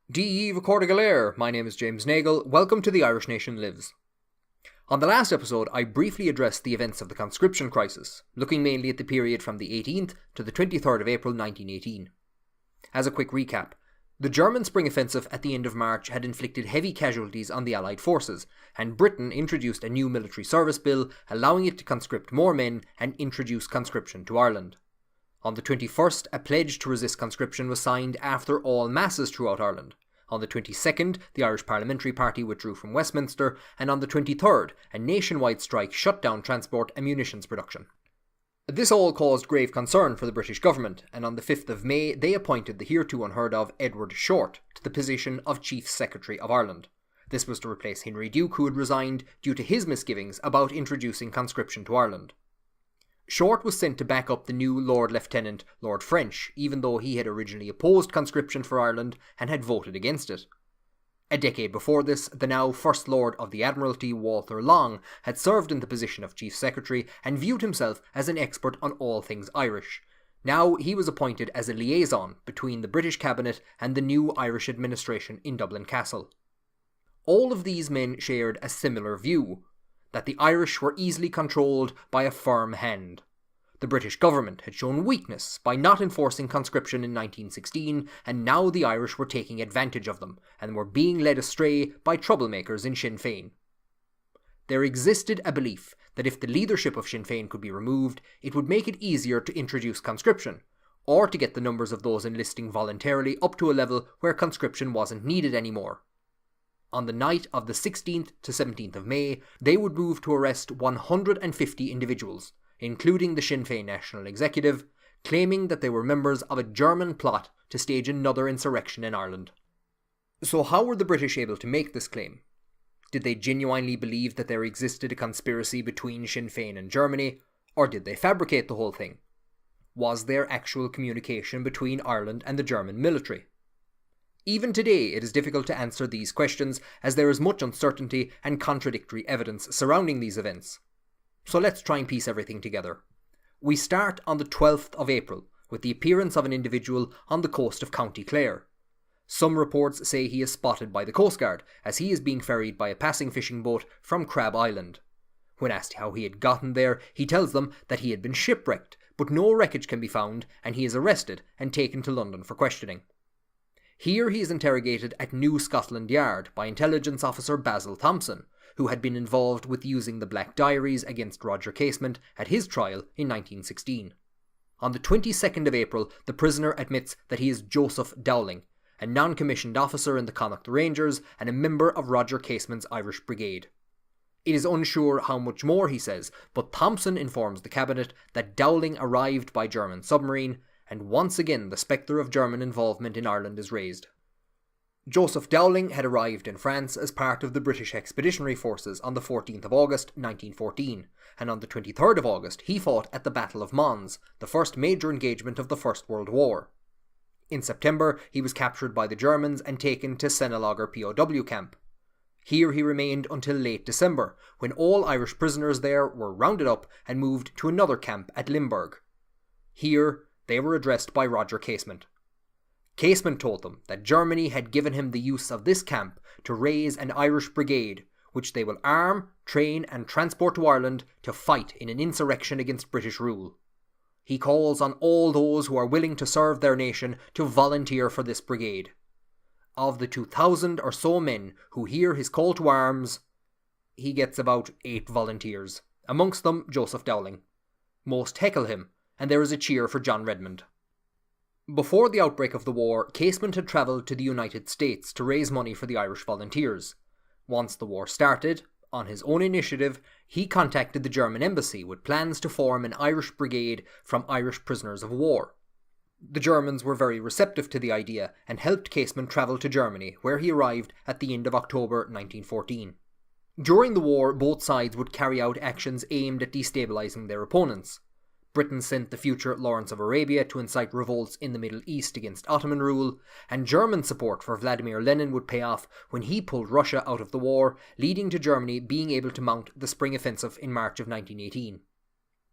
DE Recording Galere, my name is James Nagle, welcome to The Irish Nation Lives. On the last episode, I briefly addressed the events of the conscription crisis, looking mainly at the period from the 18th to the 23rd of April 1918. As a quick recap, the German spring offensive at the end of March had inflicted heavy casualties on the Allied forces, and Britain introduced a new military service bill allowing it to conscript more men and introduce conscription to Ireland. On the 21st, a pledge to resist conscription was signed after all masses throughout Ireland. On the 22nd, the Irish Parliamentary Party withdrew from Westminster, and on the 23rd, a nationwide strike shut down transport and munitions production. This all caused grave concern for the British government, and on the 5th of May, they appointed the hereto unheard of Edward Short to the position of Chief Secretary of Ireland. This was to replace Henry Duke, who had resigned due to his misgivings about introducing conscription to Ireland. Short was sent to back up the new Lord Lieutenant, Lord French, even though he had originally opposed conscription for Ireland and had voted against it. A decade before this, the now First Lord of the Admiralty, Walter Long, had served in the position of Chief Secretary and viewed himself as an expert on all things Irish. Now he was appointed as a liaison between the British Cabinet and the new Irish administration in Dublin Castle. All of these men shared a similar view, that the Irish were easily controlled by a firm hand. The British government had shown weakness by not enforcing conscription in 1916, and now the Irish were taking advantage of them, and were being led astray by troublemakers in Sinn Féin. There existed a belief that if the leadership of Sinn Féin could be removed, it would make it easier to introduce conscription, or to get the numbers of those enlisting voluntarily up to a level where conscription wasn't needed anymore. On the night of the 16th to 17th of May, they would move to arrest 150 individuals, including the Sinn Féin National Executive, claiming that they were members of a German plot to stage another insurrection in Ireland. So how were the British able to make this claim? Did they genuinely believe that there existed a conspiracy between Sinn Féin and Germany, or did they fabricate the whole thing? Was there actual communication between Ireland and the German military? Even today, it is difficult to answer these questions, as there is much uncertainty and contradictory evidence surrounding these events. So let's try and piece everything together. We start on the 12th of April, with the appearance of an individual on the coast of County Clare. Some reports say he is spotted by the Coast Guard, as he is being ferried by a passing fishing boat from Crab Island. When asked how he had gotten there, he tells them that he had been shipwrecked, but no wreckage can be found, and he is arrested and taken to London for questioning. Here he is interrogated at New Scotland Yard by intelligence officer Basil Thompson, who had been involved with using the Black Diaries against Roger Casement at his trial in 1916. On the 22nd of April, the prisoner admits that he is Joseph Dowling, a non-commissioned officer in the Connacht Rangers and a member of Roger Casement's Irish Brigade. It is unsure how much more he says, but Thompson informs the cabinet that Dowling arrived by German submarine, and once again the spectre of German involvement in Ireland is raised. Joseph Dowling had arrived in France as part of the British Expeditionary Forces on the 14th of August 1914, and on the 23rd of August he fought at the Battle of Mons, the first major engagement of the First World War. In September he was captured by the Germans and taken to Senelager POW camp. Here he remained until late December, when all Irish prisoners there were rounded up and moved to another camp at Limburg. Here they were addressed by Roger Casement. Casement told them that Germany had given him the use of this camp to raise an Irish brigade, which they will arm, train and transport to Ireland to fight in an insurrection against British rule. He calls on all those who are willing to serve their nation to volunteer for this brigade. Of the 2,000 or so men who hear his call to arms, he gets about 8 volunteers, amongst them Joseph Dowling. Most heckle him, and there is a cheer for John Redmond. Before the outbreak of the war, Casement had travelled to the United States to raise money for the Irish volunteers. Once the war started, on his own initiative, he contacted the German embassy with plans to form an Irish brigade from Irish prisoners of war. The Germans were very receptive to the idea and helped Casement travel to Germany, where he arrived at the end of October 1914. During the war, both sides would carry out actions aimed at destabilising their opponents. Britain sent the future Lawrence of Arabia to incite revolts in the Middle East against Ottoman rule, and German support for Vladimir Lenin would pay off when he pulled Russia out of the war, leading to Germany being able to mount the spring offensive in March of 1918.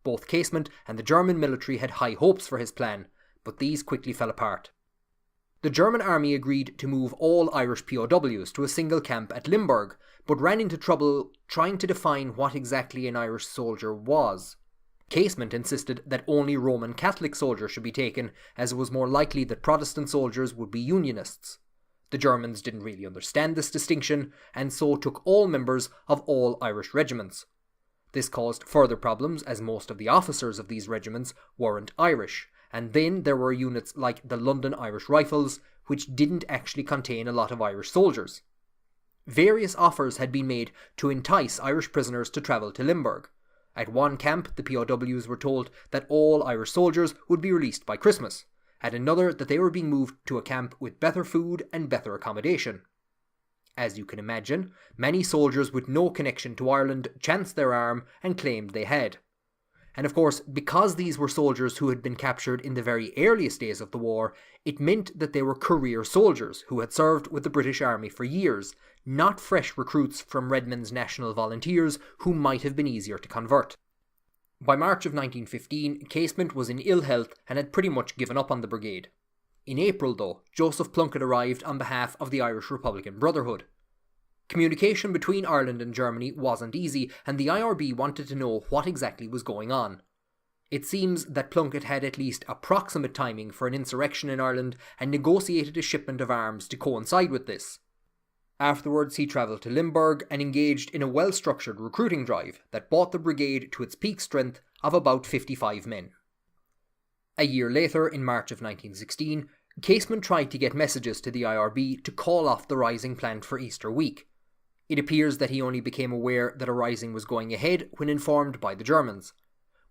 Both Casement and the German military had high hopes for his plan, but these quickly fell apart. The German army agreed to move all Irish POWs to a single camp at Limburg, but ran into trouble trying to define what exactly an Irish soldier was. Casement insisted that only Roman Catholic soldiers should be taken, as it was more likely that Protestant soldiers would be Unionists. The Germans didn't really understand this distinction, and so took all members of all Irish regiments. This caused further problems, as most of the officers of these regiments weren't Irish, and then there were units like the London Irish Rifles, which didn't actually contain a lot of Irish soldiers. Various offers had been made to entice Irish prisoners to travel to Limburg. At one camp, the POWs were told that all Irish soldiers would be released by Christmas. At another, that they were being moved to a camp with better food and better accommodation. As you can imagine, many soldiers with no connection to Ireland chanced their arm and claimed they had. And of course, because these were soldiers who had been captured in the very earliest days of the war, it meant that they were career soldiers who had served with the British Army for years, not fresh recruits from Redmond's National Volunteers who might have been easier to convert. By March of 1915, Casement was in ill health and had pretty much given up on the brigade. In April, though, Joseph Plunkett arrived on behalf of the Irish Republican Brotherhood. Communication between Ireland and Germany wasn't easy, and the IRB wanted to know what exactly was going on. It seems that Plunkett had at least approximate timing for an insurrection in Ireland and negotiated a shipment of arms to coincide with this. Afterwards, he travelled to Limburg and engaged in a well-structured recruiting drive that brought the brigade to its peak strength of about 55 men. A year later, in March of 1916, Casement tried to get messages to the IRB to call off the rising planned for Easter week. It appears that he only became aware that a rising was going ahead when informed by the Germans.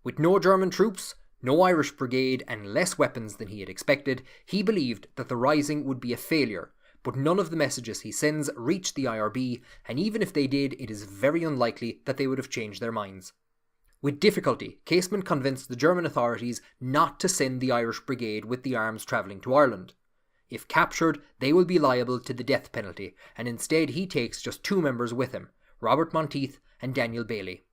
With no German troops, no Irish brigade, and less weapons than he had expected, he believed that the rising would be a failure, but none of the messages he sends reached the IRB, and even if they did, it is very unlikely that they would have changed their minds. With difficulty, Casement convinced the German authorities not to send the Irish brigade with the arms travelling to Ireland. If captured, they will be liable to the death penalty, and instead he takes just 2 members with him, Robert Monteith and Daniel Bailey.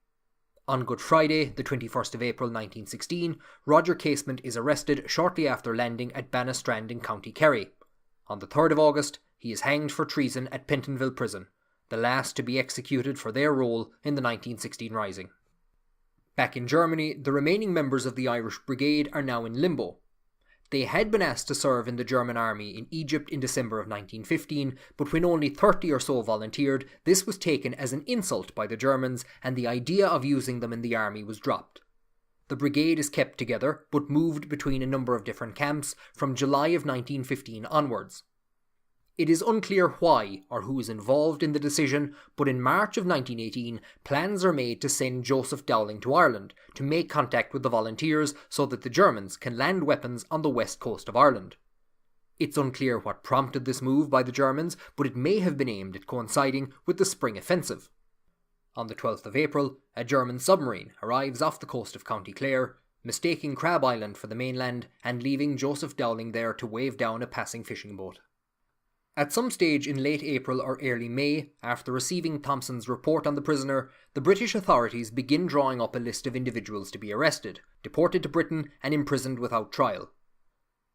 On Good Friday, the 21st of April 1916, Roger Casement is arrested shortly after landing at Bannastrand in County Kerry. On the 3rd of August, he is hanged for treason at Pentonville Prison, the last to be executed for their role in the 1916 Rising. Back in Germany, the remaining members of the Irish Brigade are now in limbo. They had been asked to serve in the German army in Egypt in December of 1915, but when only 30 or so volunteered, this was taken as an insult by the Germans, and the idea of using them in the army was dropped. The brigade is kept together, but moved between a number of different camps from July of 1915 onwards. It is unclear why or who is involved in the decision, but in March of 1918, plans are made to send Joseph Dowling to Ireland to make contact with the volunteers so that the Germans can land weapons on the west coast of Ireland. It's unclear what prompted this move by the Germans, but it may have been aimed at coinciding with the spring offensive. On the 12th of April, a German submarine arrives off the coast of County Clare, mistaking Crab Island for the mainland and leaving Joseph Dowling there to wave down a passing fishing boat. At some stage in late April or early May, after receiving Thompson's report on the prisoner, the British authorities begin drawing up a list of individuals to be arrested, deported to Britain, and imprisoned without trial.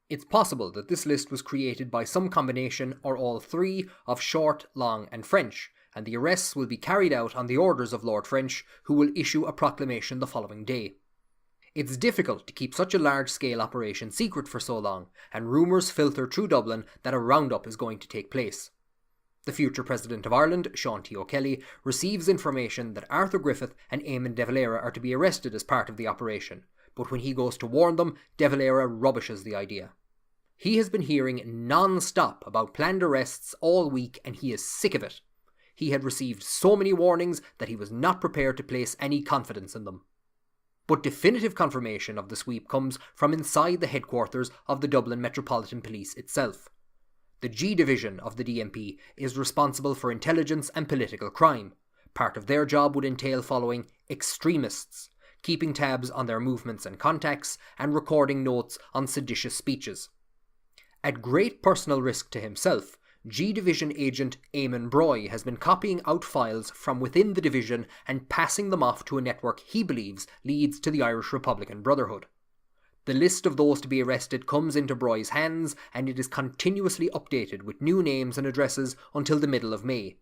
It's possible that this list was created by some combination or all 3 of Short, Long and French, and the arrests will be carried out on the orders of Lord French, who will issue a proclamation the following day. It's difficult to keep such a large-scale operation secret for so long, and rumours filter through Dublin that a roundup is going to take place. The future President of Ireland, Sean T. O'Kelly, receives information that Arthur Griffith and Eamon de Valera are to be arrested as part of the operation, but when he goes to warn them, de Valera rubbishes the idea. He has been hearing non-stop about planned arrests all week and he is sick of it. He had received so many warnings that he was not prepared to place any confidence in them. But definitive confirmation of the sweep comes from inside the headquarters of the Dublin Metropolitan Police itself. The G Division of the DMP is responsible for intelligence and political crime. Part of their job would entail following extremists, keeping tabs on their movements and contacts, and recording notes on seditious speeches. At great personal risk to himself, G Division agent Eamon Broy has been copying out files from within the division and passing them off to a network he believes leads to the Irish Republican Brotherhood. The list of those to be arrested comes into Broy's hands, and it is continuously updated with new names and addresses until the middle of May.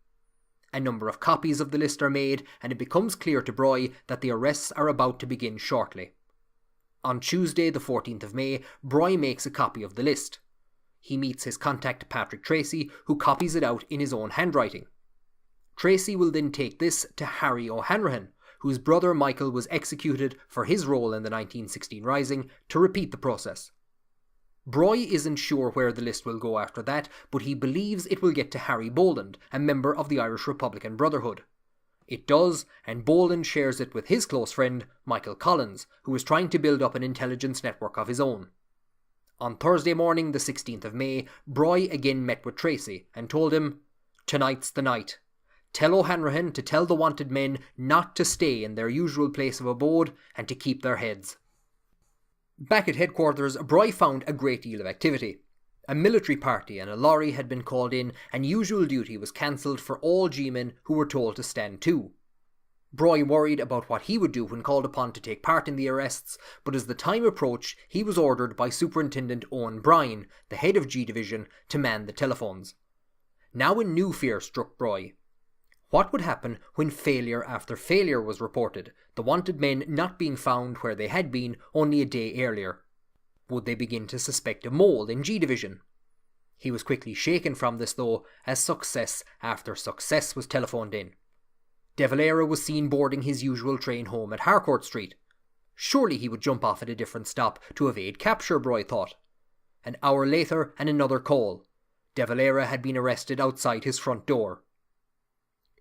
A number of copies of the list are made, and it becomes clear to Broy that the arrests are about to begin shortly. On Tuesday, the 14th of May, Broy makes a copy of the list. He meets his contact Patrick Tracy, who copies it out in his own handwriting. Tracy will then take this to Harry O'Hanrahan, whose brother Michael was executed for his role in the 1916 Rising, to repeat the process. Broy isn't sure where the list will go after that, but he believes it will get to Harry Boland, a member of the Irish Republican Brotherhood. It does, and Boland shares it with his close friend, Michael Collins, who is trying to build up an intelligence network of his own. On Thursday morning, the 16th of May, Broy again met with Tracy and told him, "Tonight's the night. Tell O'Hanrahan to tell the wanted men not to stay in their usual place of abode and to keep their heads." Back at headquarters, Broy found a great deal of activity. A military party and a lorry had been called in, and usual duty was cancelled for all G-men who were told to stand to. Broy worried about what he would do when called upon to take part in the arrests, but as the time approached, he was ordered by Superintendent Owen Bryan, the head of G Division, to man the telephones. Now a new fear struck Broy. What would happen when failure after failure was reported, the wanted men not being found where they had been only a day earlier? Would they begin to suspect a mole in G Division? He was quickly shaken from this though, as success after success was telephoned in. De Valera was seen boarding his usual train home at Harcourt Street. Surely he would jump off at a different stop to evade capture, Broy thought. An hour later, and another call. De Valera had been arrested outside his front door.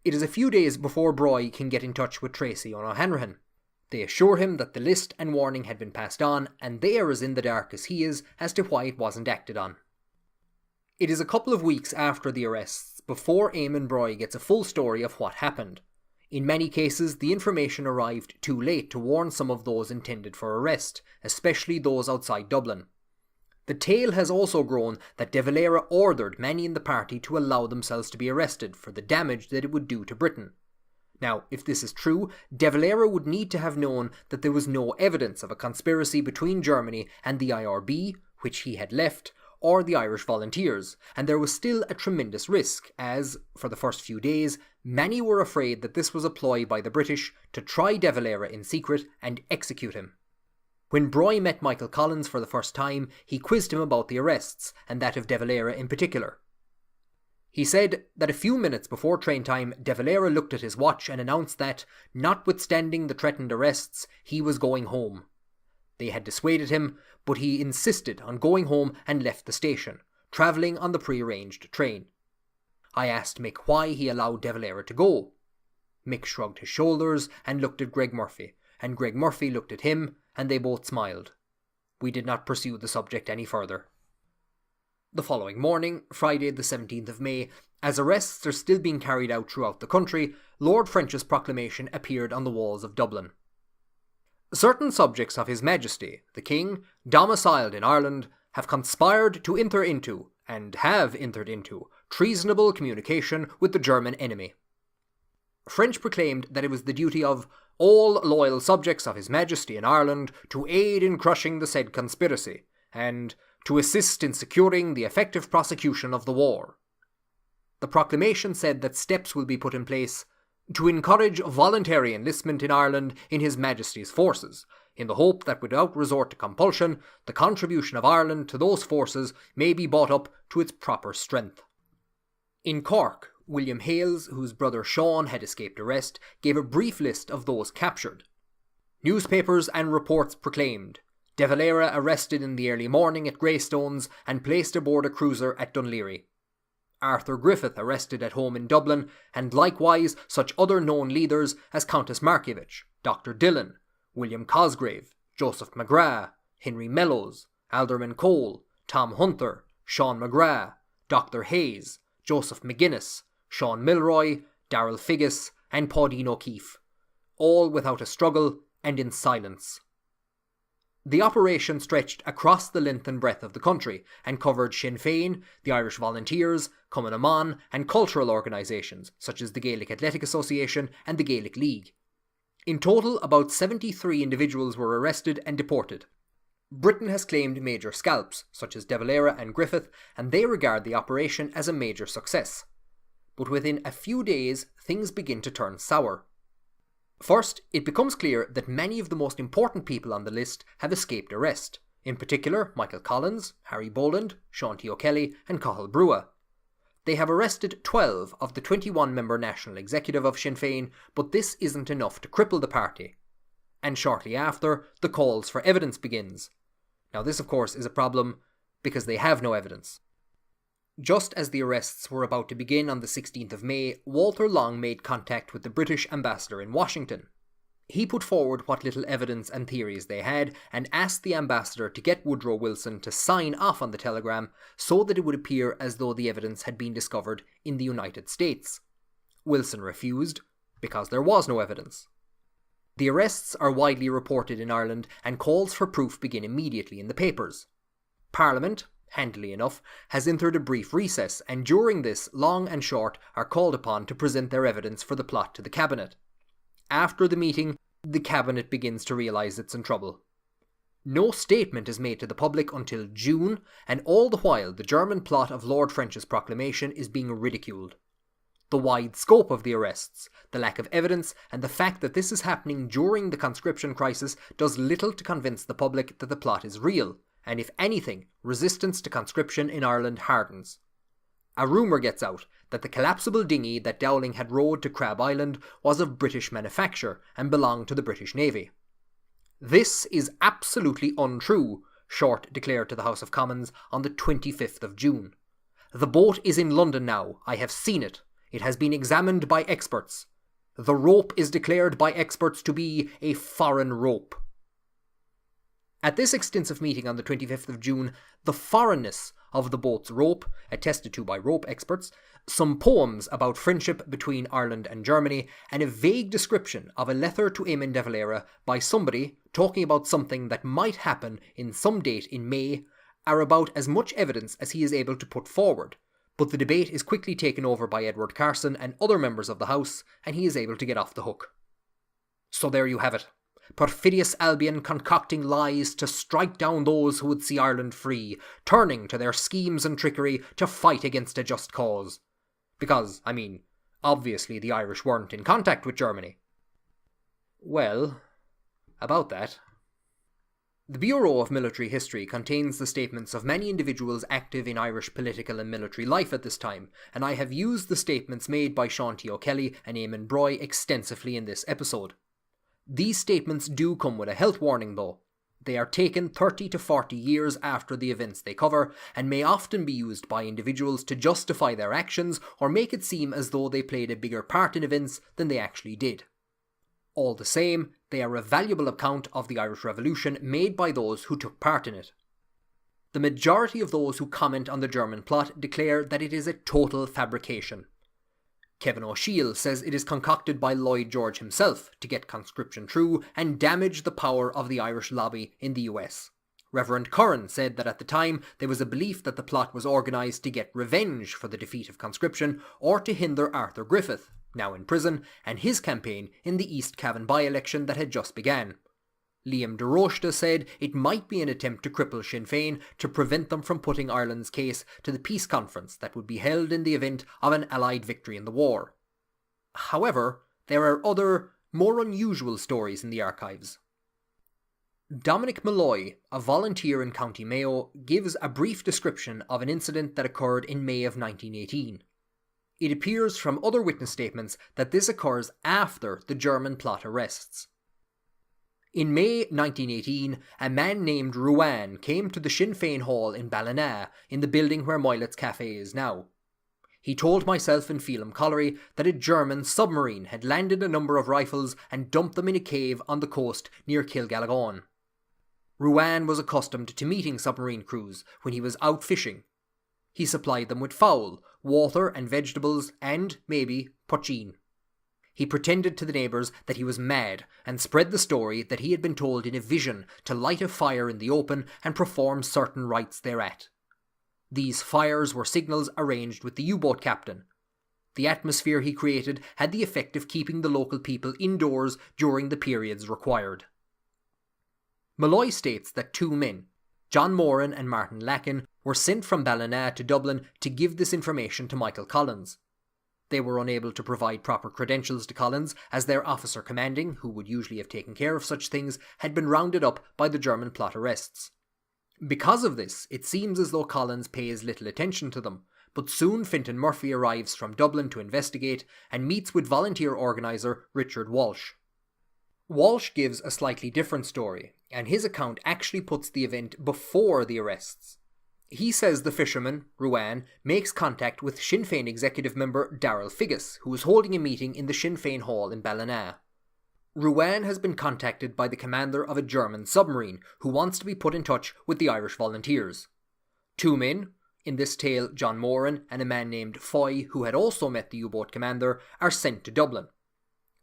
It is a few days before Broy can get in touch with Tracy and O'Hanrahan. They assure him that the list and warning had been passed on, and they are as in the dark as he is as to why it wasn't acted on. It is a couple of weeks after the arrests before Eamon Broy gets a full story of what happened. In many cases, the information arrived too late to warn some of those intended for arrest, especially those outside Dublin. The tale has also grown that De Valera ordered many in the party to allow themselves to be arrested for the damage that it would do to Britain. Now, if this is true, De Valera would need to have known that there was no evidence of a conspiracy between Germany and the IRB, which he had left, or the Irish Volunteers, and there was still a tremendous risk, as, for the first few days, many were afraid that this was a ploy by the British to try De Valera in secret and execute him. When Broy met Michael Collins for the first time, he quizzed him about the arrests, and that of De Valera in particular. He said that a few minutes before train time, De Valera looked at his watch and announced that, notwithstanding the threatened arrests, he was going home. They had dissuaded him, but he insisted on going home and left the station, travelling on the pre-arranged train. I asked Mick why he allowed De Valera to go. Mick shrugged his shoulders and looked at Greg Murphy, and Greg Murphy looked at him, and they both smiled. We did not pursue the subject any further. The following morning, Friday the 17th of May, as arrests are still being carried out throughout the country, Lord French's proclamation appeared on the walls of Dublin. Certain subjects of His Majesty, the King, domiciled in Ireland, have conspired to enter into, and have entered into, treasonable communication with the German enemy. French proclaimed that it was the duty of all loyal subjects of His Majesty in Ireland to aid in crushing the said conspiracy, and to assist in securing the effective prosecution of the war. The proclamation said that steps will be put in place to encourage voluntary enlistment in Ireland in His Majesty's forces, in the hope that without resort to compulsion, the contribution of Ireland to those forces may be brought up to its proper strength. In Cork, William Hales, whose brother Sean had escaped arrest, gave a brief list of those captured. Newspapers and reports proclaimed De Valera arrested in the early morning at Greystones and placed aboard a cruiser at Dunleary. Arthur Griffith arrested at home in Dublin, and likewise such other known leaders as Countess Markievicz, Dr. Dillon, William Cosgrave, Joseph McGrath, Henry Mellows, Alderman Cole, Tom Hunter, Sean McGrath, Dr. Hayes, Joseph McGuinness, Sean Milroy, Darrell Figgis, and Paudine O'Keefe, all without a struggle and in silence. The operation stretched across the length and breadth of the country and covered Sinn Féin, the Irish Volunteers, Cumann Amon, and cultural organisations such as the Gaelic Athletic Association and the Gaelic League. In total, about 73 individuals were arrested and deported. Britain has claimed major scalps, such as De Valera and Griffith, and they regard the operation as a major success. But within a few days, things begin to turn sour. First, it becomes clear that many of the most important people on the list have escaped arrest, in particular Michael Collins, Harry Boland, Sean T. O'Kelly and Cathal Brugha. They have arrested 12 of the 21-member National Executive of Sinn Féin, but this isn't enough to cripple the party. And shortly after, the calls for evidence begins. Now this of course is a problem because they have no evidence. Just as the arrests were about to begin on the 16th of May, Walter Long made contact with the British ambassador in Washington. He put forward what little evidence and theories they had and asked the ambassador to get Woodrow Wilson to sign off on the telegram so that it would appear as though the evidence had been discovered in the United States. Wilson refused because there was no evidence. The arrests are widely reported in Ireland and calls for proof begin immediately in the papers. Parliament, handily enough, has entered a brief recess, and during this, Long and Short are called upon to present their evidence for the plot to the Cabinet. After the meeting, the Cabinet begins to realise it's in trouble. No statement is made to the public until June, and all the while the German plot of Lord French's proclamation is being ridiculed. The wide scope of the arrests, the lack of evidence, and the fact that this is happening during the conscription crisis does little to convince the public that the plot is real, and if anything, resistance to conscription in Ireland hardens. A rumour gets out that the collapsible dinghy that Dowling had rowed to Crab Island was of British manufacture and belonged to the British Navy. This is absolutely untrue, Short declared to the House of Commons on the 25th of June. The boat is in London now, I have seen it. It has been examined by experts. The rope is declared by experts to be a foreign rope. At this extensive meeting on the 25th of June, the foreignness of the boat's rope, attested to by rope experts, some poems about friendship between Ireland and Germany, and a vague description of a letter to Eamon de Valera by somebody talking about something that might happen in some date in May, are about as much evidence as he is able to put forward. But the debate is quickly taken over by Edward Carson and other members of the House, and he is able to get off the hook. So there you have it. Perfidious Albion concocting lies to strike down those who would see Ireland free, turning to their schemes and trickery to fight against a just cause. Because, obviously the Irish weren't in contact with Germany. Well, about that. The Bureau of Military History contains the statements of many individuals active in Irish political and military life at this time, and I have used the statements made by Sean T. O'Kelly and Eamon Broy extensively in this episode. These statements do come with a health warning though. They are taken 30 to 40 years after the events they cover, and may often be used by individuals to justify their actions or make it seem as though they played a bigger part in events than they actually did. All the same, they are a valuable account of the Irish Revolution made by those who took part in it. The majority of those who comment on the German plot declare that it is a total fabrication. Kevin O'Shiel says it is concocted by Lloyd George himself to get conscription through and damage the power of the Irish lobby in the US. Reverend Curran said that at the time there was a belief that the plot was organised to get revenge for the defeat of conscription or to hinder Arthur Griffith, now in prison, and his campaign in the East Cavan by-election that had just began. Liam de Rochta said it might be an attempt to cripple Sinn Féin to prevent them from putting Ireland's case to the peace conference that would be held in the event of an Allied victory in the war. However, there are other, more unusual stories in the archives. Dominic Malloy, a volunteer in County Mayo, gives a brief description of an incident that occurred in May of 1918. It appears from other witness statements that this occurs after the German plot arrests. In May 1918, a man named Ruan came to the Sinn Féin Hall in Ballina, in the building where Moylet's Cafe is now. He told myself and Phelim Collery that a German submarine had landed a number of rifles and dumped them in a cave on the coast near Kilgalligan. Ruan was accustomed to meeting submarine crews when he was out fishing. He supplied them with fowl, water and vegetables and, maybe, poachine. He pretended to the neighbours that he was mad and spread the story that he had been told in a vision to light a fire in the open and perform certain rites thereat. These fires were signals arranged with the U-boat captain. The atmosphere he created had the effect of keeping the local people indoors during the periods required. Malloy states that two men, John Moran and Martin Lacken, were sent from Ballina to Dublin to give this information to Michael Collins. They were unable to provide proper credentials to Collins, as their officer commanding, who would usually have taken care of such things, had been rounded up by the German plot arrests. Because of this, it seems as though Collins pays little attention to them, but soon Fintan Murphy arrives from Dublin to investigate and meets with volunteer organiser Richard Walsh. Walsh gives a slightly different story, and his account actually puts the event before the arrests. He says the fisherman, Ruane, makes contact with Sinn Féin executive member Darrell Figgis, who is holding a meeting in the Sinn Féin hall in Ballina. Ruane has been contacted by the commander of a German submarine who wants to be put in touch with the Irish volunteers. Two men, in this tale John Moran and a man named Foy, who had also met the U-boat commander, are sent to Dublin.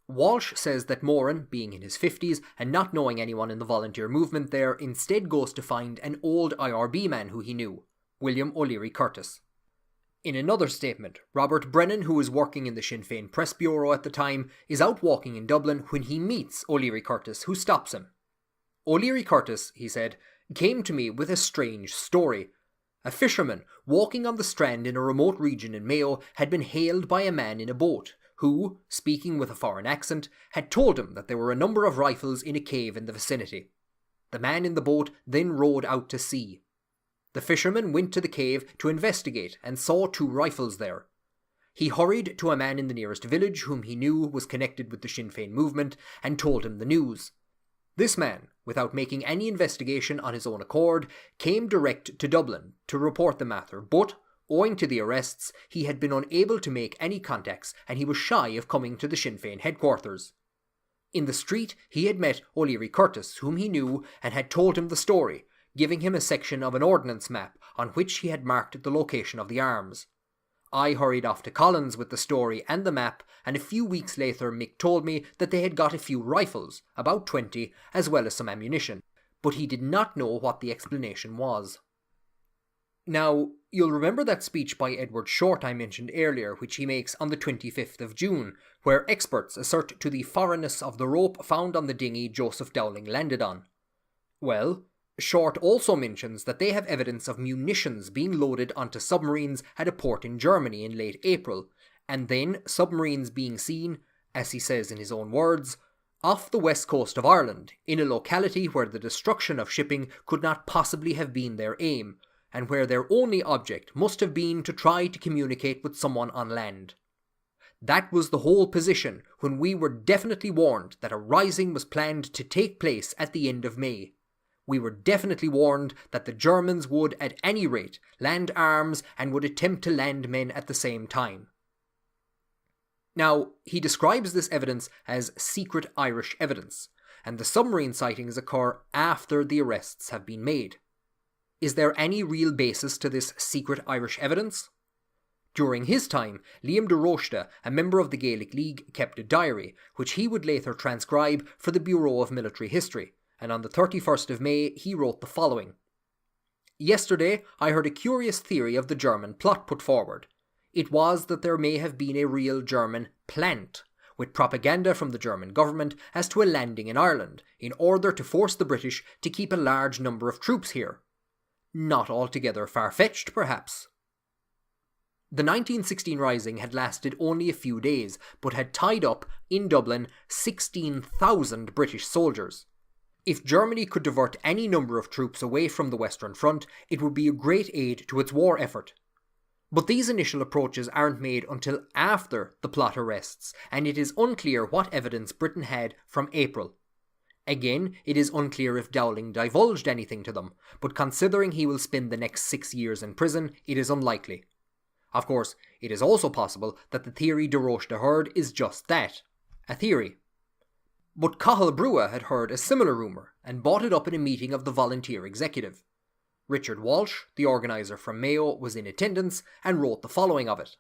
Walsh says that Moran, being in his 50s and not knowing anyone in the volunteer movement there, instead goes to find an old IRB man who he knew, William O'Leary Curtis. In another statement, Robert Brennan, who was working in the Sinn Féin press bureau at the time, is out walking in Dublin when he meets O'Leary Curtis, who stops him. O'Leary Curtis, he said, came to me with a strange story. A fisherman, walking on the strand in a remote region in Mayo, had been hailed by a man in a boat, who, speaking with a foreign accent, had told him that there were a number of rifles in a cave in the vicinity. The man in the boat then rowed out to sea. The fisherman went to the cave to investigate and saw 2 rifles there. He hurried to a man in the nearest village whom he knew was connected with the Sinn Féin movement and told him the news. This man, without making any investigation on his own accord, came direct to Dublin to report the matter, but, owing to the arrests, he had been unable to make any contacts and he was shy of coming to the Sinn Féin headquarters. In the street he had met O'Leary Curtis, whom he knew, and had told him the story, giving him a section of an ordnance map on which he had marked the location of the arms. I hurried off to Collins with the story and the map, and a few weeks later Mick told me that they had got a few rifles, about 20, as well as some ammunition, but he did not know what the explanation was. Now, you'll remember that speech by Edward Short I mentioned earlier, which he makes on the 25th of June, where experts assert to the foreignness of the rope found on the dinghy Joseph Dowling landed on. Well, Short also mentions that they have evidence of munitions being loaded onto submarines at a port in Germany in late April, and then submarines being seen, as he says in his own words, off the west coast of Ireland, in a locality where the destruction of shipping could not possibly have been their aim, and where their only object must have been to try to communicate with someone on land. That was the whole position when we were definitely warned that a rising was planned to take place at the end of May. We were definitely warned that the Germans would, at any rate, land arms and would attempt to land men at the same time. Now, he describes this evidence as secret Irish evidence, and the submarine sightings occur after the arrests have been made. Is there any real basis to this secret Irish evidence? During his time, Liam de Rochta, a member of the Gaelic League, kept a diary, which he would later transcribe for the Bureau of Military History, and on the 31st of May he wrote the following. Yesterday I heard a curious theory of the German plot put forward. It was that there may have been a real German plant, with propaganda from the German government as to a landing in Ireland, in order to force the British to keep a large number of troops here. Not altogether far-fetched, perhaps. The 1916 Rising had lasted only a few days, but had tied up, in Dublin, 16,000 British soldiers. If Germany could divert any number of troops away from the Western Front, it would be a great aid to its war effort. But these initial approaches aren't made until after the plot arrests, and it is unclear what evidence Britain had from April. Again, it is unclear if Dowling divulged anything to them, but considering he will spend the next 6 years in prison, it is unlikely. Of course, it is also possible that the theory de Rochta heard is just that, a theory. But Cathal Brugha had heard a similar rumour and brought it up in a meeting of the volunteer executive. Richard Walsh, the organiser from Mayo, was in attendance and wrote the following of it.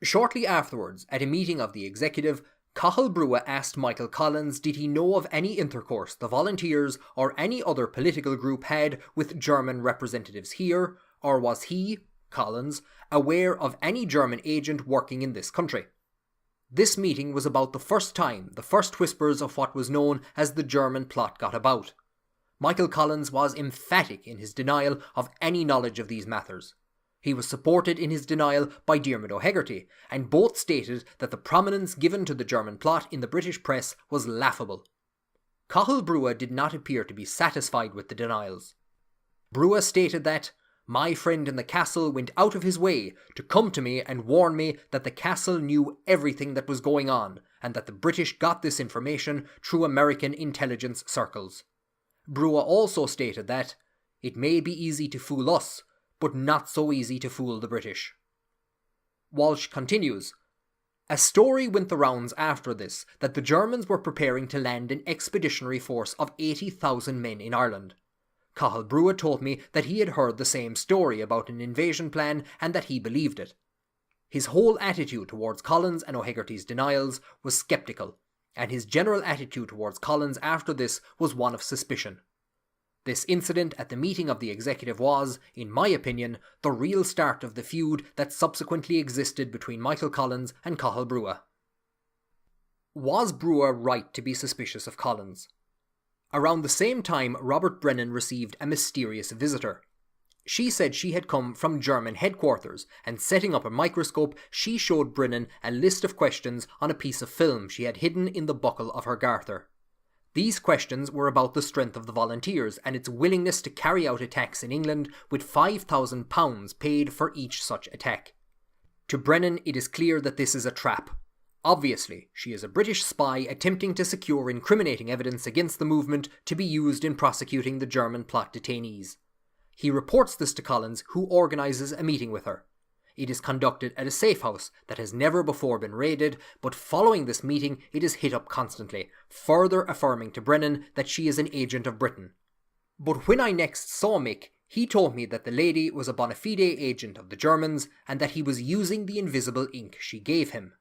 Shortly afterwards, at a meeting of the executive, Cathal Brugha asked Michael Collins did he know of any intercourse the volunteers or any other political group had with German representatives here, or was he, Collins, aware of any German agent working in this country. This meeting was about the first time the first whispers of what was known as the German plot got about. Michael Collins was emphatic in his denial of any knowledge of these matters. He was supported in his denial by Diarmuid O'Hegarty, and both stated that the prominence given to the German plot in the British press was laughable. Cathal Brugha did not appear to be satisfied with the denials. Brugha stated that, "My friend in the castle went out of his way to come to me and warn me that the castle knew everything that was going on, and that the British got this information through American intelligence circles." Brugha also stated that, "It may be easy to fool us, but not so easy to fool the British." Walsh continues, "A story went the rounds after this that the Germans were preparing to land an expeditionary force of 80,000 men in Ireland. Cathal Brugha told me that he had heard the same story about an invasion plan and that he believed it. His whole attitude towards Collins and O'Hegarty's denials was sceptical, and his general attitude towards Collins after this was one of suspicion. This incident at the meeting of the executive was, in my opinion, the real start of the feud that subsequently existed between Michael Collins and Cathal Brugha." Was Brugha right to be suspicious of Collins? Around the same time, Robert Brennan received a mysterious visitor. She said she had come from German headquarters, and setting up a microscope, she showed Brennan a list of questions on a piece of film she had hidden in the buckle of her garter. These questions were about the strength of the Volunteers and its willingness to carry out attacks in England, with £5,000 paid for each such attack. To Brennan, it is clear that this is a trap. Obviously, she is a British spy attempting to secure incriminating evidence against the movement to be used in prosecuting the German plot detainees. He reports this to Collins, who organises a meeting with her. It is conducted at a safe house that has never before been raided, but following this meeting it is hit up constantly, further affirming to Brennan that she is an agent of Britain. But when I next saw Mick, he told me that the lady was a bona fide agent of the Germans and that he was using the invisible ink she gave him.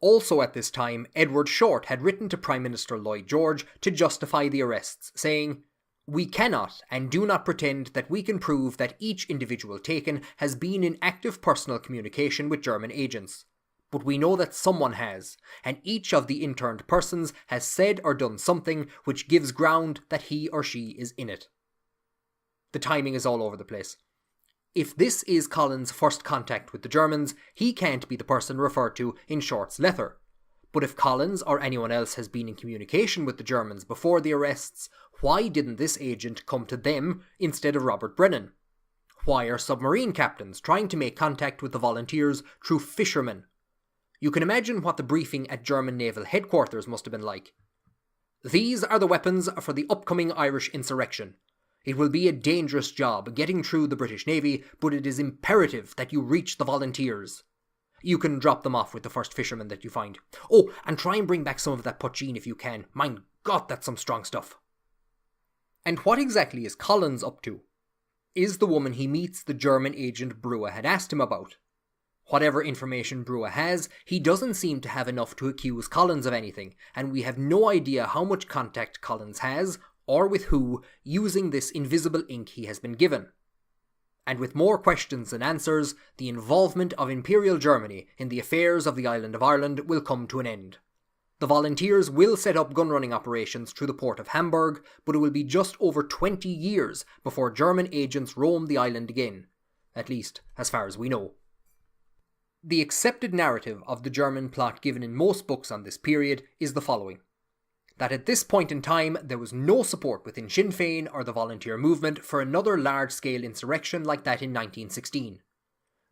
Also at this time, Edward Short had written to Prime Minister Lloyd George to justify the arrests, saying, "We cannot and do not pretend that we can prove that each individual taken has been in active personal communication with German agents. But we know that someone has, and each of the interned persons has said or done something which gives ground that he or she is in it." The timing is all over the place. If this is Collins' first contact with the Germans, he can't be the person referred to in Short's letter. But if Collins or anyone else has been in communication with the Germans before the arrests, why didn't this agent come to them instead of Robert Brennan? Why are submarine captains trying to make contact with the Volunteers through fishermen? You can imagine what the briefing at German naval headquarters must have been like. "These are the weapons for the upcoming Irish insurrection. It will be a dangerous job getting through the British Navy, but it is imperative that you reach the Volunteers. You can drop them off with the first fisherman that you find. Oh, and try and bring back some of that poachine if you can. Mein Gott, that's some strong stuff." And what exactly is Collins up to? Is the woman he meets the German agent Brugha had asked him about? Whatever information Brugha has, he doesn't seem to have enough to accuse Collins of anything, and we have no idea how much contact Collins has, or with who, using this invisible ink he has been given. And with more questions than answers, the involvement of Imperial Germany in the affairs of the island of Ireland will come to an end. The Volunteers will set up gun-running operations through the port of Hamburg, but it will be just over 20 years before German agents roam the island again, at least as far as we know. The accepted narrative of the German plot given in most books on this period is the following: that at this point in time there was no support within Sinn Féin or the volunteer movement for another large-scale insurrection like that in 1916.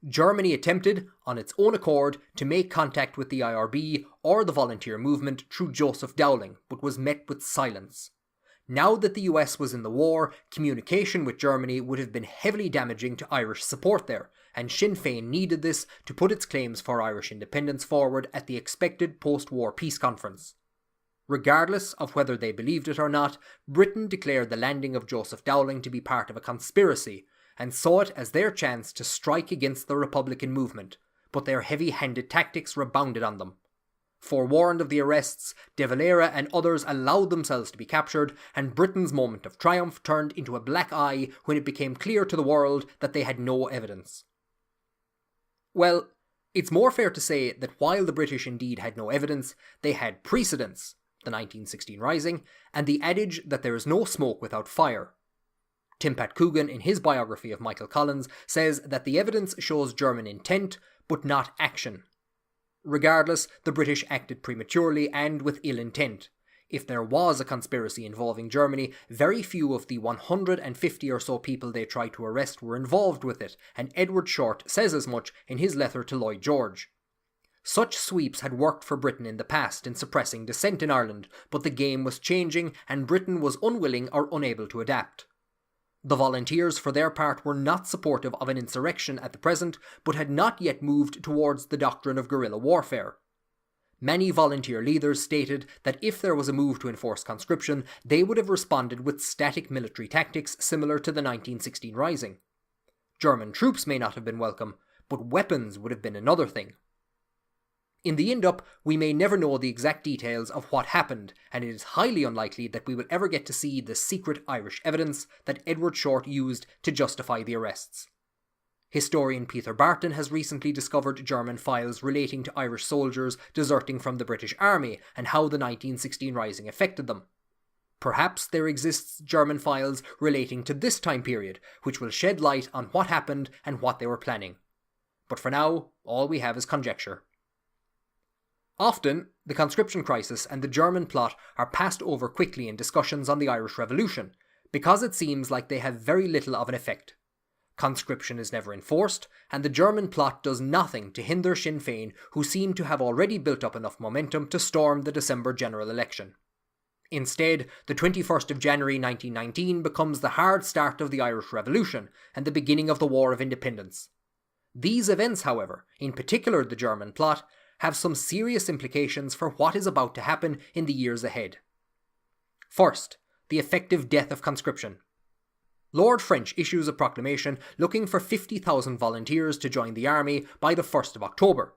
Germany attempted, on its own accord, to make contact with the IRB or the volunteer movement through Joseph Dowling, but was met with silence. Now that the US was in the war, communication with Germany would have been heavily damaging to Irish support there, and Sinn Féin needed this to put its claims for Irish independence forward at the expected post-war peace conference. Regardless of whether they believed it or not, Britain declared the landing of Joseph Dowling to be part of a conspiracy, and saw it as their chance to strike against the Republican movement, but their heavy-handed tactics rebounded on them. Forewarned of the arrests, De Valera and others allowed themselves to be captured, and Britain's moment of triumph turned into a black eye when it became clear to the world that they had no evidence. Well, it's more fair to say that while the British indeed had no evidence, they had precedents, the 1916 Rising, and the adage that there is no smoke without fire. Tim Pat Coogan, in his biography of Michael Collins, says that the evidence shows German intent, but not action. Regardless, the British acted prematurely and with ill intent. If there was a conspiracy involving Germany, very few of the 150 or so people they tried to arrest were involved with it, and Edward Short says as much in his letter to Lloyd George. Such sweeps had worked for Britain in the past in suppressing dissent in Ireland, but the game was changing and Britain was unwilling or unable to adapt. The volunteers, for their part, were not supportive of an insurrection at the present, but had not yet moved towards the doctrine of guerrilla warfare. Many volunteer leaders stated that if there was a move to enforce conscription, they would have responded with static military tactics similar to the 1916 Rising. German troops may not have been welcome, but weapons would have been another thing. In the end-up, we may never know the exact details of what happened, and it is highly unlikely that we will ever get to see the secret Irish evidence that Edward Short used to justify the arrests. Historian Peter Barton has recently discovered German files relating to Irish soldiers deserting from the British Army and how the 1916 Rising affected them. Perhaps there exists German files relating to this time period, which will shed light on what happened and what they were planning. But for now, all we have is conjecture. Often, the conscription crisis and the German plot are passed over quickly in discussions on the Irish Revolution, because it seems like they have very little of an effect. Conscription is never enforced, and the German plot does nothing to hinder Sinn Féin, who seem to have already built up enough momentum to storm the December general election. Instead, the 21st of January 1919 becomes the hard start of the Irish Revolution and the beginning of the War of Independence. These events, however, in particular the German plot, have some serious implications for what is about to happen in the years ahead. First, the effective death of conscription. Lord French issues a proclamation looking for 50,000 volunteers to join the army by the 1st of October.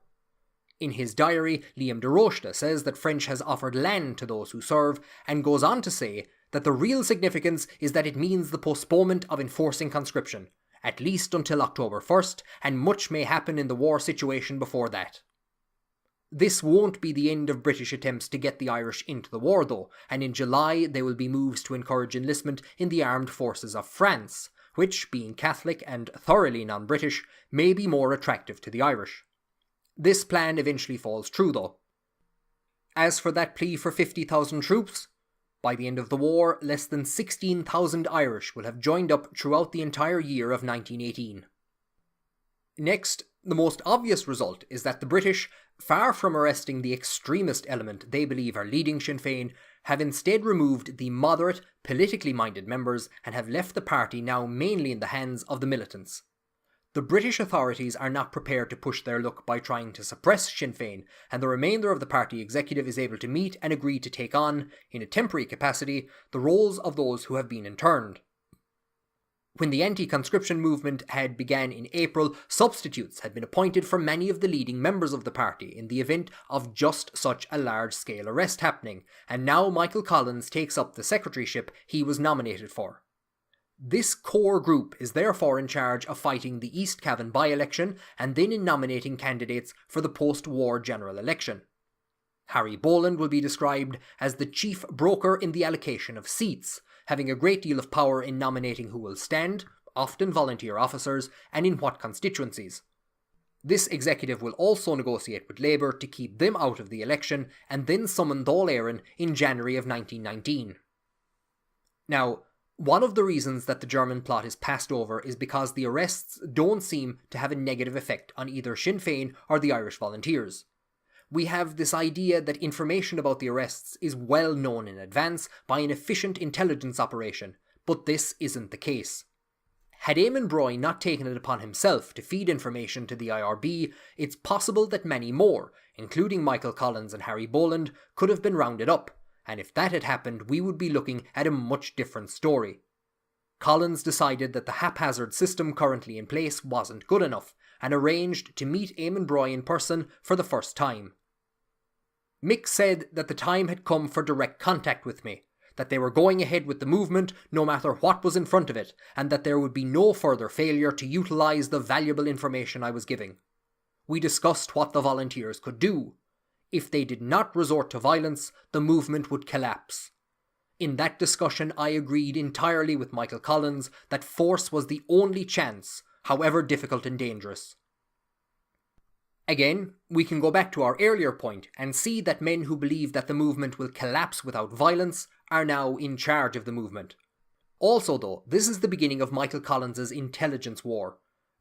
In his diary, Liam de Rochta says that French has offered land to those who serve, and goes on to say that the real significance is that it means the postponement of enforcing conscription, at least until October 1st, and much may happen in the war situation before that. This won't be the end of British attempts to get the Irish into the war though, and in July there will be moves to encourage enlistment in the armed forces of France, which, being Catholic and thoroughly non-British, may be more attractive to the Irish. This plan eventually falls through though. As for that plea for 50,000 troops, by the end of the war, less than 16,000 Irish will have joined up throughout the entire year of 1918. Next, the most obvious result is that the British, far from arresting the extremist element they believe are leading Sinn Féin, have instead removed the moderate, politically minded members and have left the party now mainly in the hands of the militants. The British authorities are not prepared to push their luck by trying to suppress Sinn Féin, and the remainder of the party executive is able to meet and agree to take on, in a temporary capacity, the roles of those who have been interned. When the anti-conscription movement had begun in April, substitutes had been appointed for many of the leading members of the party in the event of just such a large-scale arrest happening, and now Michael Collins takes up the secretaryship he was nominated for. This core group is therefore in charge of fighting the East Cavan by-election and then in nominating candidates for the post-war general election. Harry Boland will be described as the chief broker in the allocation of seats, having a great deal of power in nominating who will stand, often volunteer officers, and in what constituencies. This executive will also negotiate with Labour to keep them out of the election and then summon Dáil Éireann in January of 1919. Now, one of the reasons that the German plot is passed over is because the arrests don't seem to have a negative effect on either Sinn Féin or the Irish volunteers. We have this idea that information about the arrests is well known in advance by an efficient intelligence operation, but this isn't the case. Had Eamon Broy not taken it upon himself to feed information to the IRB, it's possible that many more, including Michael Collins and Harry Boland, could have been rounded up, and if that had happened we would be looking at a much different story. Collins decided that the haphazard system currently in place wasn't good enough, and arranged to meet Eamon Broy in person for the first time. Mick said that the time had come for direct contact with me, that they were going ahead with the movement no matter what was in front of it, and that there would be no further failure to utilise the valuable information I was giving. We discussed what the volunteers could do. If they did not resort to violence, the movement would collapse. In that discussion, I agreed entirely with Michael Collins that force was the only chance, however difficult and dangerous. Again, we can go back to our earlier point and see that men who believe that the movement will collapse without violence are now in charge of the movement. Also though, this is the beginning of Michael Collins's intelligence war.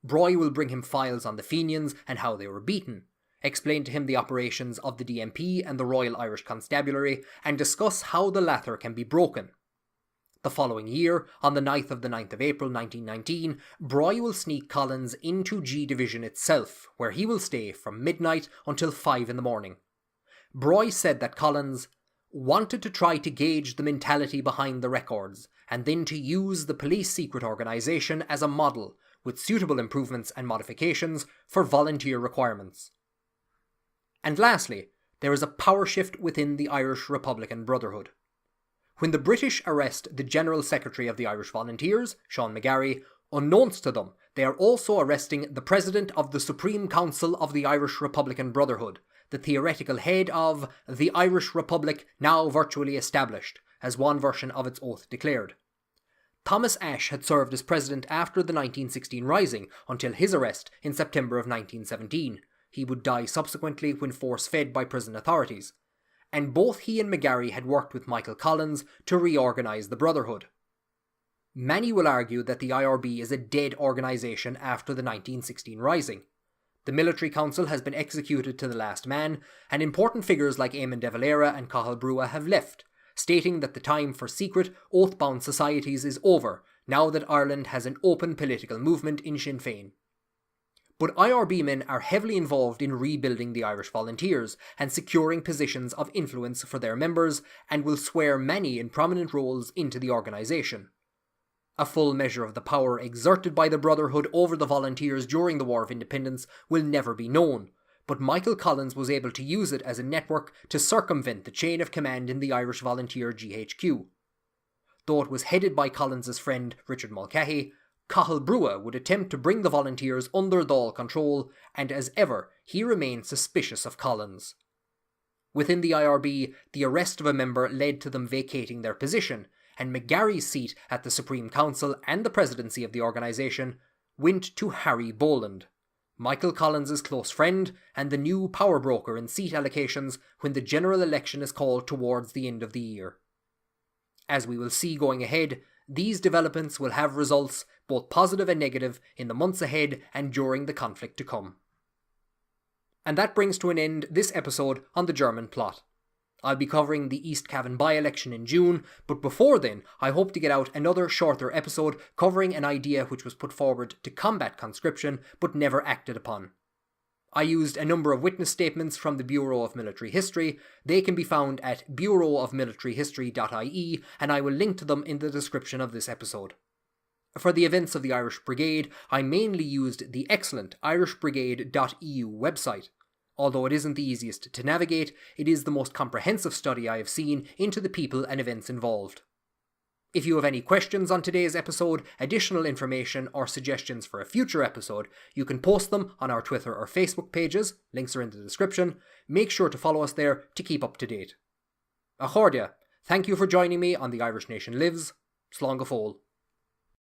Broy will bring him files on the Fenians and how they were beaten, explain to him the operations of the DMP and the Royal Irish Constabulary, and discuss how the latter can be broken. The following year, on the 9th of April 1919, Broy will sneak Collins into G Division itself, where he will stay from midnight until 5 in the morning. Broy said that Collins wanted to try to gauge the mentality behind the records, and then to use the police secret organisation as a model, with suitable improvements and modifications for volunteer requirements. And lastly, there is a power shift within the Irish Republican Brotherhood. When the British arrest the General Secretary of the Irish Volunteers, Sean McGarry, unknowns to them, they are also arresting the President of the Supreme Council of the Irish Republican Brotherhood, the theoretical head of the Irish Republic now virtually established, as one version of its oath declared. Thomas Ashe had served as president after the 1916 Rising until his arrest in September of 1917. He would die subsequently when force-fed by prison authorities. And both he and McGarry had worked with Michael Collins to reorganise the Brotherhood. Many will argue that the IRB is a dead organisation after the 1916 Rising. The military council has been executed to the last man, and important figures like Eamon de Valera and Cathal Brugha have left, stating that the time for secret, oath-bound societies is over, now that Ireland has an open political movement in Sinn Féin. But IRB men are heavily involved in rebuilding the Irish Volunteers and securing positions of influence for their members, and will swear many in prominent roles into the organisation. A full measure of the power exerted by the Brotherhood over the Volunteers during the War of Independence will never be known, but Michael Collins was able to use it as a network to circumvent the chain of command in the Irish Volunteer GHQ. Though it was headed by Collins's friend Richard Mulcahy, Cathal Brugha would attempt to bring the Volunteers under Dáil control, and as ever, he remained suspicious of Collins. Within the IRB, the arrest of a member led to them vacating their position, and McGarry's seat at the Supreme Council and the presidency of the organisation went to Harry Boland, Michael Collins's close friend and the new power broker in seat allocations when the general election is called towards the end of the year. As we will see going ahead, these developments will have results, both positive and negative, in the months ahead and during the conflict to come. And that brings to an end this episode on the German plot. I'll be covering the East Cavan by-election in June, but before then, I hope to get out another shorter episode covering an idea which was put forward to combat conscription, but never acted upon. I used a number of witness statements from the Bureau of Military History. They can be found at bureauofmilitaryhistory.ie, and I will link to them in the description of this episode. For the events of the Irish Brigade, I mainly used the excellent irishbrigade.eu website. Although it isn't the easiest to navigate, it is the most comprehensive study I have seen into the people and events involved. If you have any questions on today's episode, additional information, or suggestions for a future episode, you can post them on our Twitter or Facebook pages, links are in the description. Make sure to follow us there to keep up to date. A chordia, thank you for joining me on The Irish Nation Lives. Slán go fóill.